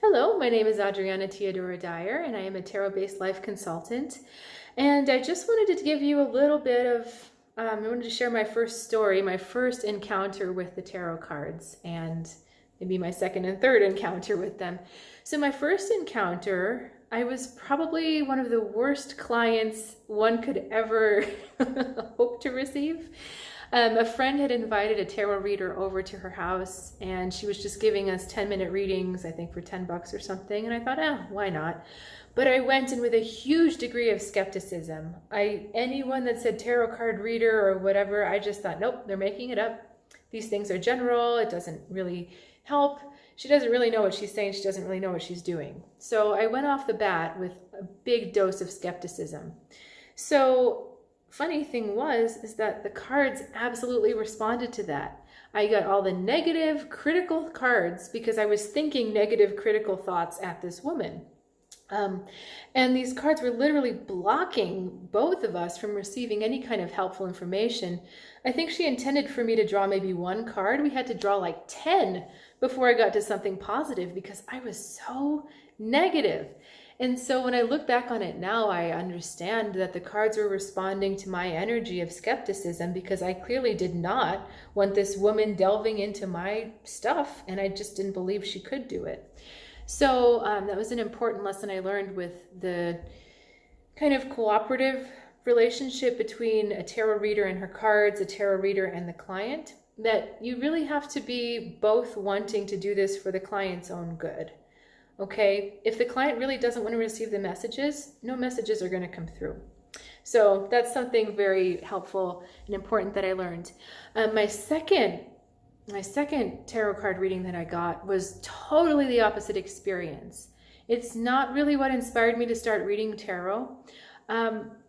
Hello, my name is Adriana Teodoro-Dier, and I am a tarot-based life consultant. And I just wanted to give you a little bit of, I wanted to share my first story, my first encounter with the tarot cards, and maybe my second and third encounter with them. So my first encounter, I was probably one of the worst clients one could ever hope to receive. A friend had invited a tarot reader over to her house, and she was just giving us 10-minute readings, I think for $10 or something. And I thought, why not? But I went in with a huge degree of skepticism. Anyone that said tarot card reader or whatever, I just thought, nope, they're making it up. These things are general. It doesn't really help. She doesn't really know what she's saying. She doesn't really know what she's doing. So I went off the bat with a big dose of skepticism. So funny thing is that the cards absolutely responded to that. I got all the negative, critical cards because I was thinking negative, critical thoughts at this woman. And these cards were literally blocking both of us from receiving any kind of helpful information. I think she intended for me to draw maybe one card. We had to draw like 10 before I got to something positive because I was so negative. And so when I look back on it now, I understand that the cards were responding to my energy of skepticism because I clearly did not want this woman delving into my stuff, and I just didn't believe she could do it. So that was an important lesson I learned with the kind of cooperative relationship between a tarot reader and her cards, a tarot reader and the client, that you really have to be both wanting to do this for the client's own good. Okay, if the client really doesn't want to receive the messages, no messages are going to come through. So that's something very helpful and important that I learned. My second tarot card reading that I got was totally the opposite experience. It's not really what inspired me to start reading tarot,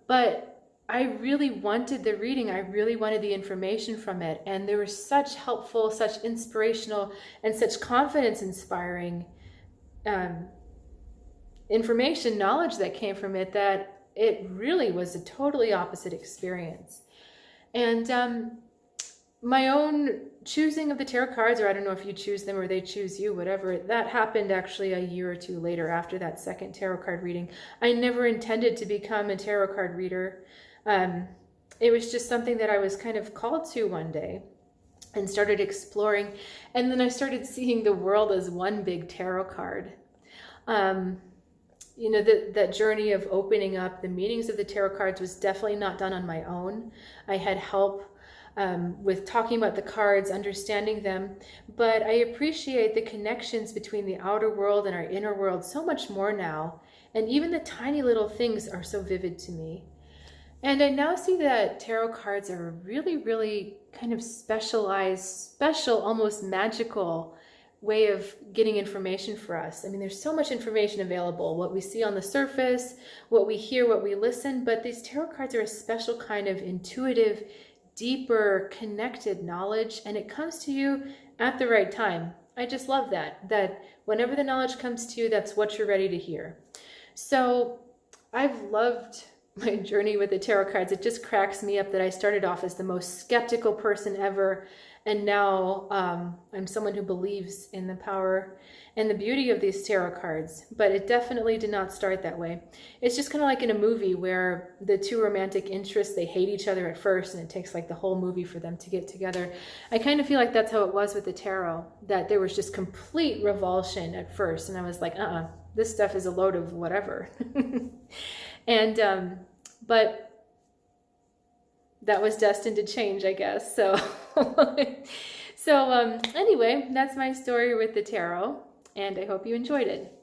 but I really wanted the reading. I really wanted the information from it. And there was such helpful, such inspirational, and such confidence-inspiring information, knowledge that came from it, that it really was a totally opposite experience. And my own choosing of the tarot cards, or I don't know if you choose them or they choose you, whatever, that happened actually a year or two later after that second tarot card reading. I never intended to become a tarot card reader. It was just something that I was kind of called to one day and started exploring. And then I started seeing the world as one big tarot card. You know, that journey of opening up the meanings of the tarot cards was definitely not done on my own. I had help with talking about the cards, understanding them, but I appreciate the connections between the outer world and our inner world so much more now. And even the tiny little things are so vivid to me. And I now see that tarot cards are a really, really kind of specialized, special, almost magical way of getting information for us. I mean, there's so much information available, what we see on the surface, what we hear, what we listen, but these tarot cards are a special kind of intuitive, deeper, connected knowledge, and it comes to you at the right time. I just love that whenever the knowledge comes to you, that's what you're ready to hear. So I've loved my journey with the tarot cards. It just cracks me up that I started off as the most skeptical person ever, and now I'm someone who believes in the power and the beauty of these tarot cards. But it definitely did not start that way. It's just kind of like in a movie where the two romantic interests, they hate each other at first, and it takes like the whole movie for them to get together. I kind of feel like that's how it was with the tarot, that there was just complete revulsion at first, and I was like, this stuff is a load of whatever. And but that was destined to change, I guess. So anyway, that's my story with the tarot, and I hope you enjoyed it.